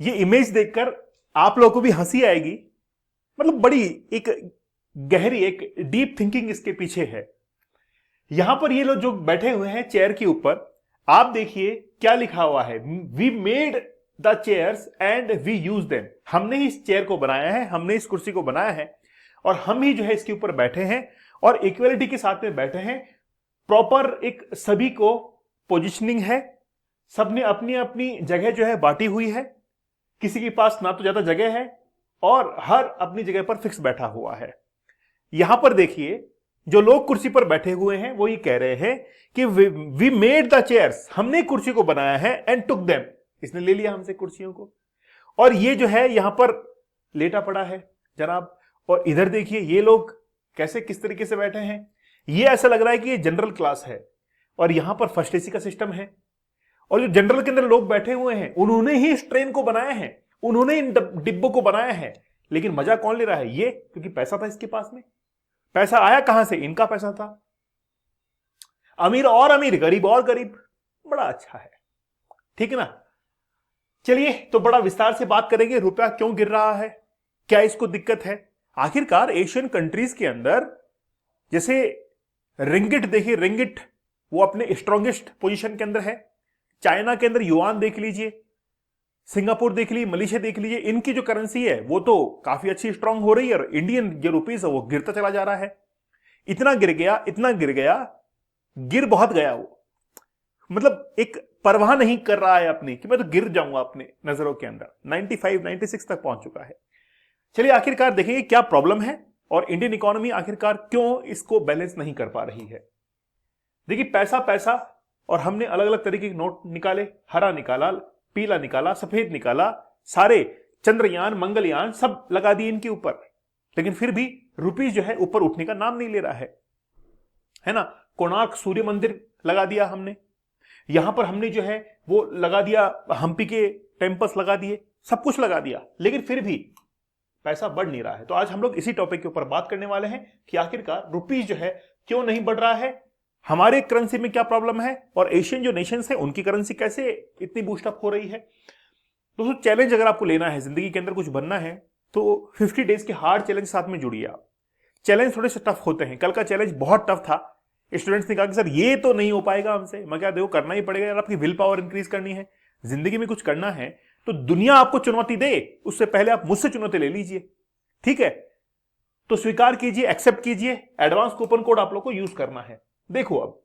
ये इमेज देखकर आप लोगों को भी हंसी आएगी, मतलब बड़ी एक गहरी एक डीप थिंकिंग इसके पीछे है। यहां पर ये लोग जो बैठे हुए हैं चेयर के ऊपर, आप देखिए क्या लिखा हुआ है, we made the chairs and we use them. हमने ही इस चेयर को बनाया है, हमने इस कुर्सी को बनाया है और हम ही जो है इसके ऊपर बैठे हैं और इक्वलिटी के साथ में बैठे हैं। प्रॉपर एक सभी को पोजिशनिंग है, सबने अपनी अपनी जगह जो है बांटी हुई है, किसी के पास ना तो ज्यादा जगह है और हर अपनी जगह पर फिक्स बैठा हुआ है। यहां पर देखिए जो लोग कुर्सी पर बैठे हुए हैं वो ये कह रहे हैं कि वी मेड द चेयर्स, हमने कुर्सी को बनाया है, एंड टुक देम, इसने ले लिया हमसे कुर्सियों को। और ये जो है यहां पर लेटा पड़ा है जनाब। और इधर देखिए ये लोग कैसे किस तरीके से बैठे हैं, ये ऐसा लग रहा है कि ये जनरल क्लास है और यहां पर फर्स्ट एसी का सिस्टम है। और जो जनरल के अंदर लोग बैठे हुए हैं उन्होंने ही इस ट्रेन को बनाया है, उन्होंने इन डिब्बों को बनाया है। लेकिन मजा कौन ले रहा है? ये, क्योंकि पैसा था इसके पास में। पैसा आया कहां से? इनका पैसा था। अमीर और अमीर, गरीब और गरीब। बड़ा अच्छा है, ठीक है ना। चलिए तो बड़ा विस्तार से बात करेंगे, रुपया क्यों गिर रहा है, क्या इसको दिक्कत है। आखिरकार एशियन कंट्रीज के अंदर जैसे रिंगिट देखिए, रिंगिट वो अपने स्ट्रॉन्गेस्ट पोजीशन के अंदर है। चाइना के अंदर युआन देख लीजिए, सिंगापुर देख लीजिए, मलेशिया देख लीजिए, इनकी जो करेंसी है वो तो काफी अच्छी स्ट्रांग हो रही है और इंडियन जो रुपीस है वो गिरता चला जा रहा है। इतना गिर गया, इतना गिर गया, गिर बहुत गया वो, मतलब एक परवाह नहीं कर रहा है अपनी कि मैं तो गिर जाऊंगा अपने नजरों के अंदर। 95 96 तक पहुंच चुका है। चलिए आखिरकार देखिए क्या प्रॉब्लम है और इंडियन इकोनॉमी आखिरकार क्यों इसको बैलेंस नहीं कर पा रही है। देखिए पैसा पैसा, और हमने अलग अलग तरीके के नोट निकाले, हरा निकाला, पीला निकाला, सफेद निकाला, सारे चंद्रयान मंगलयान सब लगा दिए इनके ऊपर, लेकिन फिर भी रुपीस जो है ऊपर उठने का नाम नहीं ले रहा है ना। कोणार्क सूर्य मंदिर लगा दिया हमने, यहां पर हमने जो है वो लगा दिया, हम्पी के टेम्पल्स लगा दिए, सब कुछ लगा दिया, लेकिन फिर भी पैसा बढ़ नहीं रहा है। तो आज हम लोग इसी टॉपिक के ऊपर बात करने वाले हैं कि आखिरकार रुपीस जो है क्यों नहीं बढ़ रहा है, हमारे करेंसी में क्या प्रॉब्लम है और एशियन जो नेशंस है उनकी करेंसी कैसे इतनी बूस्टअप हो रही है। दोस्तों चैलेंज अगर आपको लेना है, जिंदगी के अंदर कुछ बनना है, तो 50 डेज के हार्ड चैलेंज साथ में जुड़िए आप। चैलेंज थोड़े से टफ होते हैं, कल का चैलेंज बहुत टफ था। स्टूडेंट्स ने कहा कि सर ये तो नहीं हो पाएगा हमसे। मैं क्या, देखो करना ही पड़ेगा यार, आपकी विल पावर इंक्रीज करनी है, जिंदगी में कुछ करना है तो दुनिया आपको चुनौती दे उससे पहले आप मुझसे चुनौती ले लीजिए, ठीक है। तो स्वीकार कीजिए, एक्सेप्ट कीजिए, एडवांस कूपन कोड आप लोग को यूज करना है। देखो अब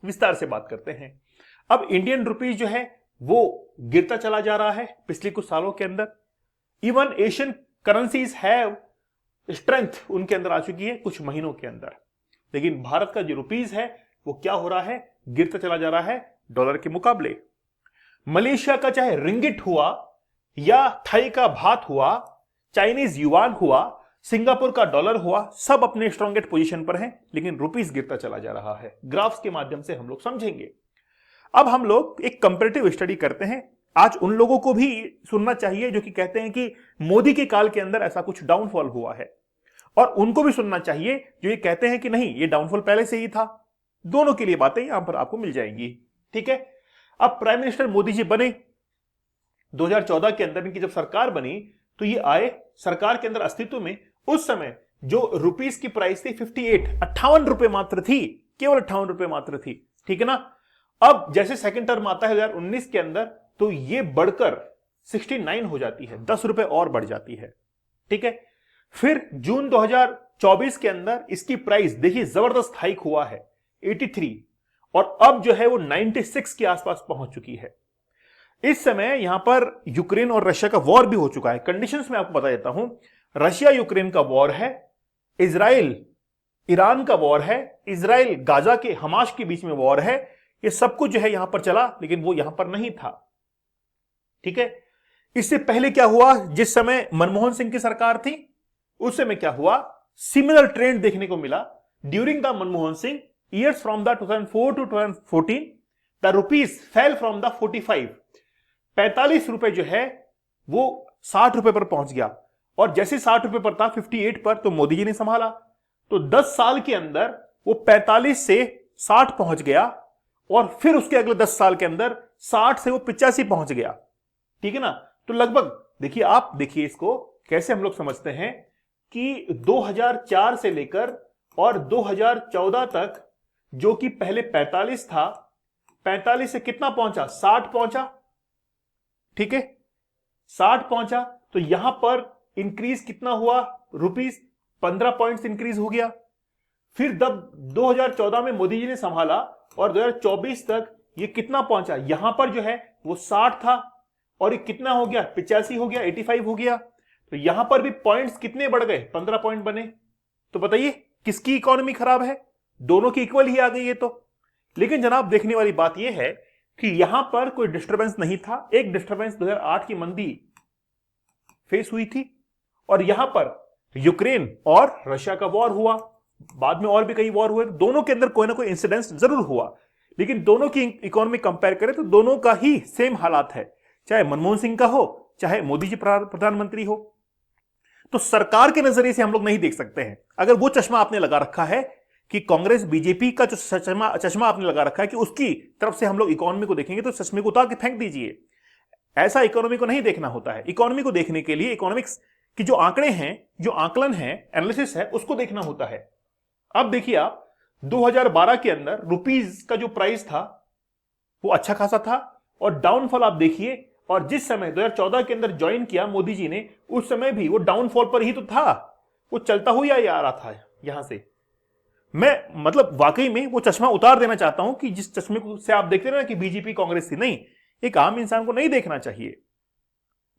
विस्तार से बात करते हैं। अब इंडियन रुपीस जो है वो गिरता चला जा रहा है पिछले कुछ सालों के अंदर। Even Asian currencies have strength उनके अंदर आ चुकी है कुछ महीनों के अंदर, लेकिन भारत का जो रुपीस है वो क्या हो रहा है, गिरता चला जा रहा है डॉलर के मुकाबले। मलेशिया का चाहे रिंगिट हुआ या थाई का बात हुआ, चाइनीज युआन हुआ, सिंगापुर का डॉलर हुआ, सब अपने स्ट्रॉन्गेस्ट पोजीशन पर हैं, लेकिन रुपीस गिरता चला जा रहा है। ग्राफ्स के माध्यम से हम लोग समझेंगे। अब हम लोग एक कंपैरेटिव स्टडी करते हैं। आज उन लोगों को भी सुनना चाहिए जो कि कहते हैं कि मोदी के काल के अंदर ऐसा कुछ डाउनफॉल हुआ है, और उनको भी सुनना चाहिए जो ये कहते हैं कि नहीं ये डाउनफॉल पहले से ही था। दोनों के लिए बातें यहां पर आपको मिल जाएंगी, ठीक है। अब प्राइम मिनिस्टर मोदी जी बने 2014 के अंदर, इनकी जब सरकार बनी तो ये आए सरकार के अंदर अस्तित्व में। उस समय जो रुपीस की प्राइस थी 58 रुपए मात्र थी, केवल 58 रुपए मात्र थी, ठीक है ना। अब जैसे सेकंड टर्म आता है 2019 के अंदर तो ये बढ़कर 69 हो जाती है, 10 रुपए और बढ़ जाती है, ठीक है। फिर जून 2024 के अंदर इसकी प्राइस देखिए जबरदस्त हाइक हुआ है 83, और अब जो है वो 96 के आसपास पहुंच चुकी है। इस समय यहां पर यूक्रेन और रशिया का वॉर भी हो चुका है। कंडीशंस में आपको बता देता हूं, रशिया यूक्रेन का वॉर है, इजराइल ईरान का वॉर है, इजराइल गाजा के हमास के बीच में वॉर है। ये सब कुछ जो है यहां पर चला, लेकिन वो यहां पर नहीं था, ठीक है। इससे पहले क्या हुआ, जिस समय मनमोहन सिंह की सरकार थी उस समय क्या हुआ, सिमिलर ट्रेंड देखने को मिला। During the Manmohan Singh years from the 2004 to 2014 the rupees fell from the 45 रुपए जो है वो 60 रुपए पर पहुंच गया, और जैसे 60 रुपए पर था 58 पर, तो मोदी जी ने संभाला, तो 10 साल के अंदर वो 45 से 60 पहुंच गया, और फिर उसके अगले 10 साल के अंदर 60 से वो 85 पहुंच गया, ठीक है ना। तो लगभग देखिए, आप देखिए इसको कैसे हम लोग समझते हैं कि 2004 से लेकर और 2014 तक, जो कि पहले 45 था, 45 से कितना पहुंचा, 60 पहुंचा, ठीक है, 60 पहुंचा। तो यहां पर इंक्रीज कितना हुआ, रुपीस 15 पॉइंट्स इंक्रीज हो गया। फिर जब 2014 में मोदी जी ने संभाला और 2024 तक ये कितना पहुंचा, यहां पर जो है वो 60 था और ये कितना हो गया, 85 हो गया, 85 हो गया। तो यहां पर भी पॉइंट्स कितने बढ़ गए, 15 पॉइंट बने। तो बताइए किसकी इकोनॉमी खराब है, दोनों की इक्वल ही आ गई है। तो लेकिन जनाब देखने वाली बात यह है कि यहां पर कोई डिस्टरबेंस नहीं था। एक डिस्टरबेंस 2008 की मंदी फेस हुई थी और यहां पर यूक्रेन और रशिया का वॉर हुआ, बाद में और भी कई वॉर हुए, दोनों के अंदर कोई ना कोई इंसिडेंस जरूर हुआ। लेकिन दोनों की इकोनॉमी कंपेयर करें तो दोनों का ही सेम हालात है, चाहे मनमोहन सिंह का हो चाहे मोदी जी प्रधानमंत्री हो। तो सरकार के नजरिए से हम लोग नहीं देख सकते हैं। अगर वो चश्मा आपने लगा रखा है कि कांग्रेस बीजेपी का जो चश्मा आपने लगा रखा है कि उसकी तरफ से हम लोग इकोनॉमी को देखेंगे, तो चश्मे को उतार के फेंक दीजिए। ऐसा इकोनॉमी को नहीं देखना होता है। इकोनॉमी को देखने के लिए इकोनॉमिक्स की जो आंकड़े हैं, जो आकलन है, एनालिसिस है, उसको देखना होता है। अब देखिए आप 2012 के अंदर रुपीज का जो प्राइस था वो अच्छा खासा था और डाउनफॉल आप देखिए, और जिस समय 2014 के अंदर ज्वाइन किया मोदी जी ने, उस समय भी वो डाउनफॉल पर ही तो था, वो चलता हुआ ही आ रहा था। यहां से मैं मतलब वाकई में वो चश्मा उतार देना चाहता हूं कि जिस चश्मे को से आप देखते ना कि बीजेपी कांग्रेस थी, नहीं, एक आम इंसान को नहीं देखना चाहिए।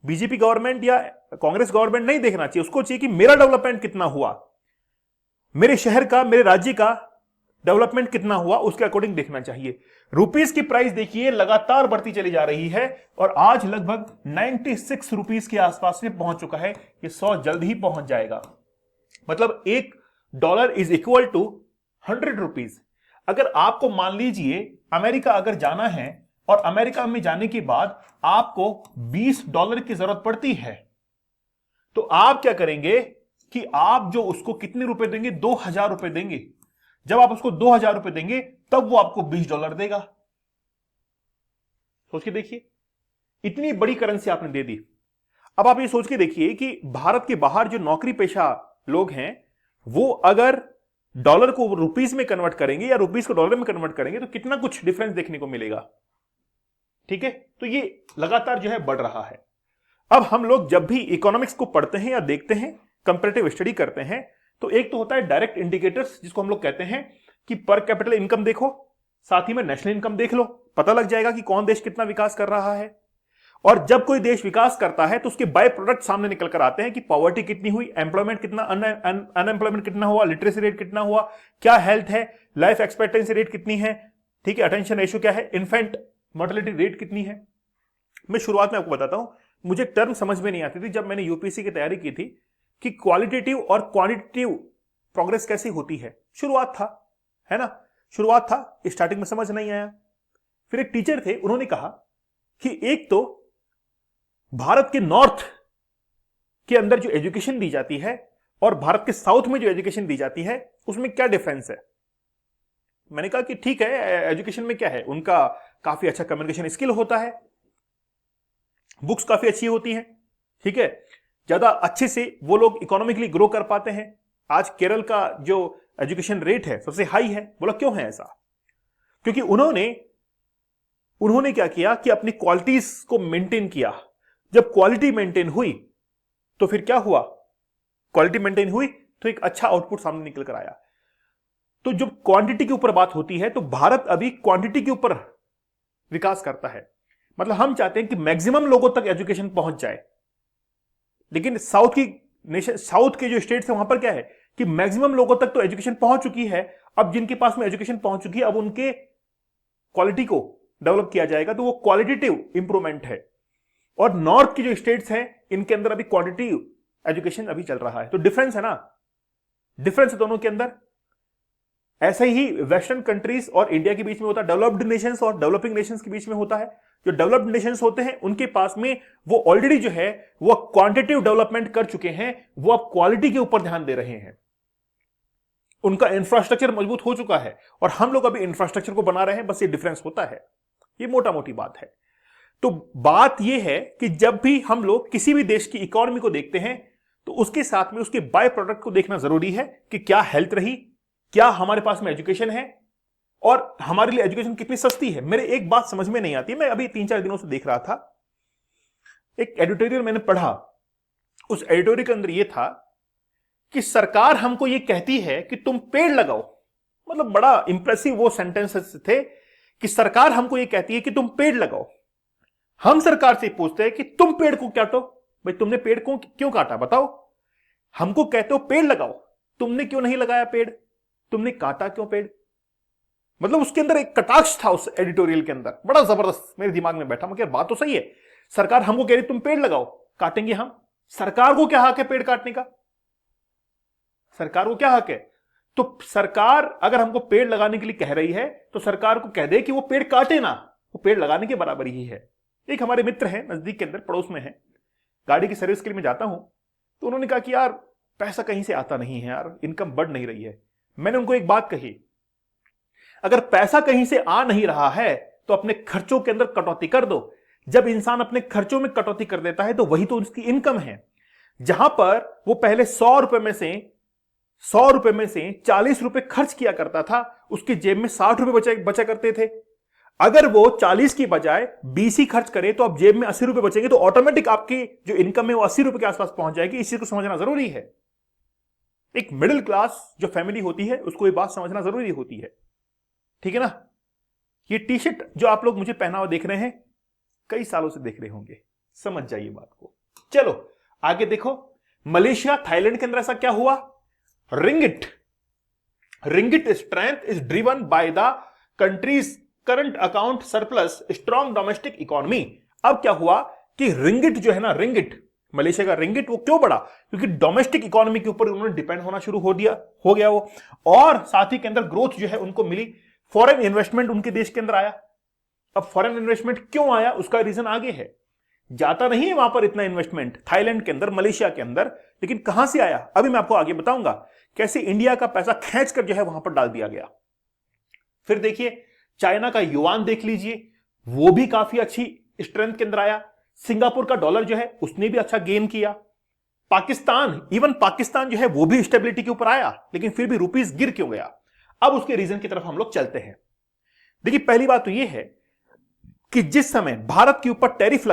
बीजेपी गवर्नमेंट या कांग्रेस गवर्नमेंट नहीं देखना चाहिए, उसको चाहिए कि मेरा डेवलपमेंट कितना हुआ, मेरे शहर का, मेरे राज्य का डेवलपमेंट कितना हुआ, उसके अकॉर्डिंग देखना चाहिए। रुपीस की प्राइस देखिए लगातार बढ़ती चली जा रही है और आज लगभग 96 रुपीस के आसपास में पहुंच चुका है। ये 100 जल्द ही पहुंच जाएगा। मतलब $1 इज इक्वल टू 100 रुपीज। अगर आपको मान लीजिए अमेरिका अगर जाना है और अमेरिका में जाने के बाद आपको $20 की जरूरत पड़ती है, तो आप क्या करेंगे कि आप जो उसको कितने रुपए देंगे, $2000 देंगे। जब आप उसको $2000 देंगे तब वो आपको $20 देगा। सोच के देखिए, इतनी बड़ी करेंसी आपने दे दी। अब आप ये सोच के देखिए कि भारत के बाहर जो नौकरी पेशा लोग हैं, वो अगर डॉलर को रुपीस में कन्वर्ट करेंगे या रुपीस को डॉलर में कन्वर्ट करेंगे तो कितना कुछ डिफरेंस देखने को मिलेगा। ठीक है, तो ये लगातार जो है बढ़ रहा है। अब हम लोग जब भी इकोनॉमिक्स को पढ़ते हैं या देखते हैं, कंपैरेटिव स्टडी करते हैं, तो एक तो होता है डायरेक्ट इंडिकेटर्स, जिसको हम लोग कहते हैं कि पर कैपिटल इनकम देखो, साथ ही में नेशनल इनकम देख लो, पता लग जाएगा कि कौन देश कितना विकास कर रहा है। और जब कोई देश विकास करता है तो उसके बाय प्रोडक्ट सामने निकल कर आते हैं कि पॉवर्टी कितनी हुई, एम्प्लॉयमेंट कितना, अनएम्प्लॉयमेंट कितना हुआ, लिटरेसी रेट कितना हुआ, क्या हेल्थ है, लाइफ एक्सपेक्टेंसी रेट कितनी है, ठीक है, अटेंशन रेशियो क्या है, इन्फेंट मोर्टेलिटी रेट कितनी है। मैं शुरुआत में आपको बताता हूं, मुझे टर्म समझ में नहीं आती थी जब मैंने यूपीएससी की तैयारी की थी कि क्वालिटेटिव और क्वांटिटेटिव प्रोग्रेस कैसी होती है। शुरुआत था, है ना, शुरुआत था, स्टार्टिंग में समझ नहीं आया। फिर एक टीचर थे, उन्होंने कहा कि एक तो भारत के नॉर्थ के अंदर जो एजुकेशन दी जाती है और भारत के साउथ में जो एजुकेशन दी जाती है उसमें क्या डिफरेंस है। मैंने कहा कि ठीक है, एजुकेशन में क्या है, उनका काफी अच्छा कम्युनिकेशन स्किल होता है, बुक्स काफी अच्छी होती हैं, ठीक है, ज्यादा अच्छे से वो लोग इकोनॉमिकली ग्रो कर पाते हैं। आज केरल का जो एजुकेशन रेट है सबसे हाई है। बोला क्यों है ऐसा? क्योंकि उन्होंने क्या किया कि अपनी क्वालिटीज को मेंटेन किया। जब क्वालिटी मेंटेन हुई तो फिर क्या हुआ, क्वालिटी मेंटेन हुई तो एक अच्छा आउटपुट सामने निकल कर आया। तो जब क्वांटिटी के ऊपर बात होती है तो भारत अभी क्वांटिटी के ऊपर विकास करता है। मतलब हम चाहते हैं कि मैक्सिमम लोगों तक एजुकेशन पहुंच जाए, लेकिन साउथ के जो स्टेट्स है वहां पर क्या है कि मैक्सिमम लोगों तक तो एजुकेशन पहुंच चुकी है। अब जिनके पास में एजुकेशन पहुंच चुकी है, अब उनके क्वालिटी को डेवलप किया जाएगा, तो वो क्वालिटेटिव इंप्रूवमेंट है। और नॉर्थ की जो स्टेट्स हैं इनके अंदर अभी क्वांटिटेटिव एजुकेशन अभी चल रहा है। तो डिफरेंस है ना, डिफरेंस है दोनों के अंदर। ऐसे ही वेस्टर्न कंट्रीज और इंडिया के बीच में होता है, डेवलप्ड नेशंस और डेवलपिंग नेशंस के बीच में होता है। जो डेवलप्ड नेशंस होते हैं उनके पास में वो ऑलरेडी जो है वो क्वांटिटेटिव डेवलपमेंट कर चुके हैं, वो अब क्वालिटी के ऊपर ध्यान दे रहे हैं, उनका इंफ्रास्ट्रक्चर मजबूत हो चुका है और हम लोग अभी इंफ्रास्ट्रक्चर को बना रहे हैं, बस ये डिफरेंस होता है। ये मोटा मोटी बात है। तो बात यह है कि जब भी हम लोग किसी भी देश की इकोनॉमी को देखते हैं तो उसके साथ में उसके बाय प्रोडक्ट को देखना जरूरी है कि क्या हेल्थ रही, क्या हमारे पास में एजुकेशन है और हमारे लिए एजुकेशन कितनी सस्ती है। मेरे एक बात समझ में नहीं आती, मैं अभी 3-4 दिनों से देख रहा था, एक एडिटोरियल मैंने पढ़ा, उस एडिटोरियल के अंदर यह था कि सरकार हमको यह कहती है कि तुम पेड़ लगाओ। मतलब बड़ा इंप्रेसिव वो सेंटेंसेस थे कि सरकार हमको यह कहती है कि तुम पेड़ लगाओ। हम सरकार से पूछते हैं कि तुम पेड़ को काटो, भाई तुमने पेड़ को क्यों काटा बताओ। हमको कहते हो पेड़ लगाओ, तुमने क्यों नहीं लगाया पेड़, तुमने काटा क्यों पेड़। मतलब उसके अंदर एक कटाक्ष था उस एडिटोरियल के अंदर, बड़ा जबरदस्त मेरे दिमाग में बैठा। मगर बात तो सही है, सरकार हमको कह रही तुम पेड़ लगाओ, काटेंगे हम। सरकार को क्या हक है पेड़ काटने का, सरकार को क्या हक है। तो सरकार अगर हमको पेड़ लगाने के लिए कह रही है तो सरकार को कह दे कि वो पेड़ काटे ना, वो पेड़ लगाने के बराबर ही है। एक हमारे मित्र हैं नजदीक के अंदर, पड़ोस में है, गाड़ी की सर्विस के लिए मैं जाता हूं, तो उन्होंने कहा कि यार पैसा कहीं से आता नहीं है यार, इनकम बढ़ नहीं रही है। मैंने उनको एक बात कही, अगर पैसा कहीं से आ नहीं रहा है तो अपने खर्चों के अंदर कटौती कर दो। जब इंसान अपने खर्चों में कटौती कर देता है तो वही तो उसकी इनकम है। जहां पर वो पहले 100 रुपए में से 40 रुपए खर्च किया करता था, उसकी जेब में 60 रुपए बचा करते थे। अगर वो 40 की बजाय 20 ही खर्च करे तो अब जेब में 80 रुपए बचेंगे, तो ऑटोमेटिक आपकी जो इनकम है वो 80 रुपए के आसपास पहुंच जाएगी। इस चीज को समझना जरूरी है। एक मिडिल क्लास जो फैमिली होती है उसको ये बात समझना जरूरी होती है, ठीक है ना। ये टी शर्ट जो आप लोग मुझे पहना हुआ देख रहे हैं, कई सालों से देख रहे होंगे, समझ जाइए बात को। चलो आगे देखो, मलेशिया थाईलैंड के अंदर ऐसा क्या हुआ। Ringgit strength is driven by the countries current account surplus strong domestic economy. अब क्या हुआ कि रिंगिट जो है ना, रिंगिट मलेशिया का रिंगिट, वो क्यों बढ़ा, क्योंकि डोमेस्टिक इकोनॉमी के ऊपर उन्होंने डिपेंड होना शुरू हो गया वो, और साथ ही के अंदर ग्रोथ जो है उनको मिली, फॉरेन इन्वेस्टमेंट उनके देश के अंदर आया। अब फॉरेन इन्वेस्टमेंट क्यों आया उसका रीजन आगे है, जाता नहीं है वहां पर इतना इन्वेस्टमेंट थाईलैंड के अंदर, मलेशिया के अंदर, लेकिन कहां से आया अभी मैं आपको आगे बताऊंगा, कैसे इंडिया का पैसा खींच कर जो है वहां पर डाल दिया गया। फिर देखिए चाइना का युआन देख लीजिए, वो भी काफी अच्छी स्ट्रेंथ के अंदर आया। सिंगापुर का डॉलर जो है उसने भी अच्छा गेन किया। इवन पाकिस्तान जो है वो भी स्टेबिलिटी के ऊपर आया, लेकिन फिर भी रुपीस गिर क्यों गया। अब उसके रीजन की तरफ हम लोग चलते हैं। देखिए पहली बात तो यह है कि जिस समय भारत के ऊपर टैरिफ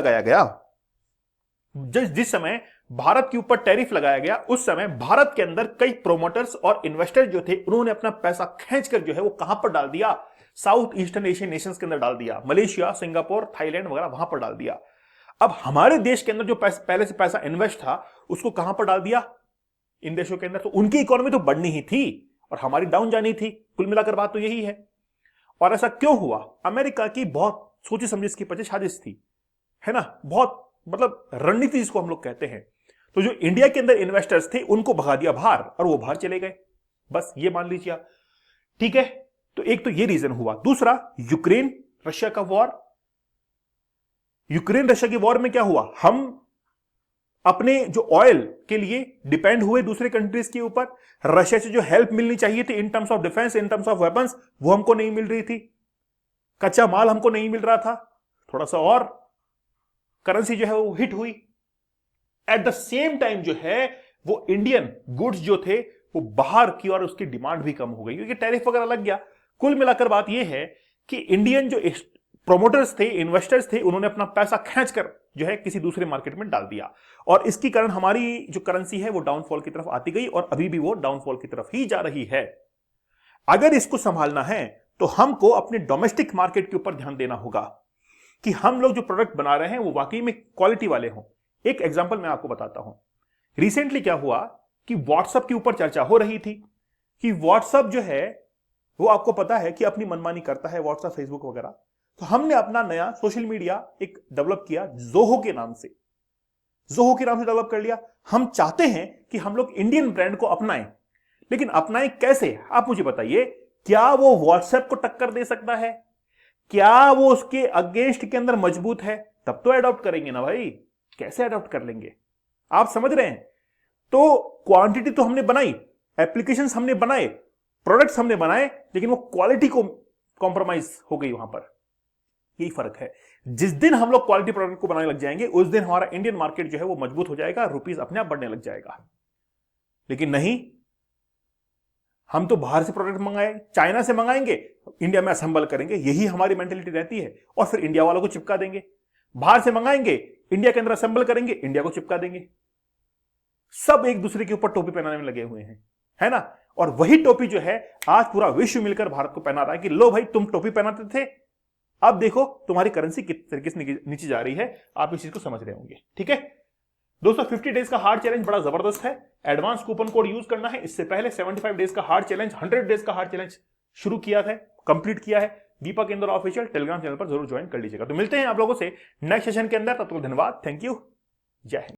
लगाया गया, उस समय भारत के अंदर कई प्रोमोटर्स और इन्वेस्टर्स जो थे उन्होंने अपना पैसा खींचकर जो है वो कहां पर डाल दिया, साउथ ईस्टर्न एशियन नेशंस के अंदर डाल दिया, मलेशिया, सिंगापुर, थाईलैंड वगैरह वहां पर डाल दिया। अब हमारे देश के अंदर जो पहले से पैसा इन्वेस्ट था उसको कहां पर डाल दिया, इन देशों के अंदर। तो उनकी इकोनॉमी तो बढ़नी ही थी और हमारी डाउन जानी थी। कुल मिलाकर बात तो यही है। और ऐसा क्यों हुआ, अमेरिका की बहुत सोची समझी इसकी पचे साजिश थी, है ना, बहुत मतलब रणनीति जिसको हम लोग कहते हैं। तो जो इंडिया के अंदर इन्वेस्टर्स थे उनको भगा दिया बाहर और वो बाहर चले गए, बस ये मान लीजिए आप, ठीक है। तो एक तो ये रीजन हुआ। दूसरा, यूक्रेन रशिया का वॉर। यूक्रेन रशिया की वॉर में क्या हुआ, हम अपने जो ऑयल के लिए डिपेंड हुए दूसरे कंट्रीज के ऊपर। रशिया से जो हेल्प मिलनी चाहिए थी in terms of defence, in terms of weapons, वो हमको नहीं मिल रही थी। कच्चा माल हमको नहीं मिल रहा था, थोड़ा सा और करेंसी जो है वो हिट हुई। एट द सेम टाइम जो है वो इंडियन गुड्स जो थे वो बाहर की और उसकी डिमांड भी कम हो गई क्योंकि टैरिफ वगैरह लग गया। कुल मिलाकर बात यह है कि इंडियन जो प्रोमोटर्स थे, इन्वेस्टर्स थे, उन्होंने अपना पैसा खींचकर जो है किसी दूसरे मार्केट में डाल दिया और इसके कारण हमारी जो करेंसी है वो डाउनफॉल की तरफ आती गई और अभी भी वो डाउनफॉल की तरफ ही जा रही है। अगर इसको संभालना है तो हमको अपने डोमेस्टिक मार्केट के ऊपर ध्यान देना होगा कि हम लोग जो प्रोडक्ट बना रहे हैं वो वाकई में क्वालिटी वाले हों। एक एग्जांपल मैं आपको बताता हूं। रिसेंटली क्या हुआ कि व्हाट्सएप के ऊपर चर्चा हो रही थी कि व्हाट्सएप जो है वो आपको पता है कि अपनी मनमानी करता है, व्हाट्सएप, फेसबुक वगैरह। तो हमने अपना नया सोशल मीडिया एक डेवलप किया जोहो के नाम से डेवलप कर लिया। हम चाहते हैं कि हम लोग इंडियन ब्रांड को अपनाएं, लेकिन अपनाएं कैसे आप मुझे बताइए। क्या वो व्हाट्सएप को टक्कर दे सकता है? क्या वो उसके अगेंस्ट के अंदर मजबूत है? तब तो अडॉप्ट करेंगे ना भाई, कैसे अडॉप्ट कर लेंगे? आप समझ रहे हैं? तो क्वांटिटी तो हमने बनाई, एप्लीकेशंस हमने बनाए, प्रोडक्ट्स हमने बनाए, लेकिन वो क्वालिटी को कॉम्प्रोमाइज हो गई वहां पर। यही फर्क है। जिस दिन हम लोग क्वालिटी प्रोडक्ट को बनाने लग जाएंगे उस दिन हमारा इंडियन मार्केट जो है वो मजबूत हो जाएगा, रुपीस अपने आप बढ़ने लग जाएगा। लेकिन नहीं, हम तो बाहर से प्रोडक्ट मंगाए, चाइना से मंगाएंगे, इंडिया में असेंबल करेंगे, यही हमारी मेंटेलिटी रहती है, और फिर इंडिया वालों को चिपका देंगे। बाहर से मंगाएंगे, इंडिया के अंदर असेंबल करेंगे, इंडिया को चिपका देंगे। सब एक दूसरे के ऊपर टोपी पहनाने में लगे हुए हैं, है ना। और वही टोपी जो है आज पूरा विश्व मिलकर भारत को पहना रहा है कि लो भाई, तुम टोपी पहनाते थे, अब देखो तुम्हारी करेंसी किस तरीके से नीचे जा रही है। आप इस चीज को समझ रहे होंगे, ठीक है दोस्तों। 50 डेज का हार्ड चैलेंज बड़ा जबरदस्त है। एडवांस कूपन कोड यूज करना है। इससे पहले 75 डेज का हार्ड चैलेंज, 100 डेज का हार्ड चैलेंज शुरू किया है, कंप्लीट किया है। दीपक इंदौर ऑफिशियल टेलीग्राम चैनल पर जरूर ज्वाइन कर लीजिएगा। तो मिलते हैं आप लोगों से नेक्स्ट सेशन के अंदर। तब तक धन्यवाद, थैंक यू, जय हिंद।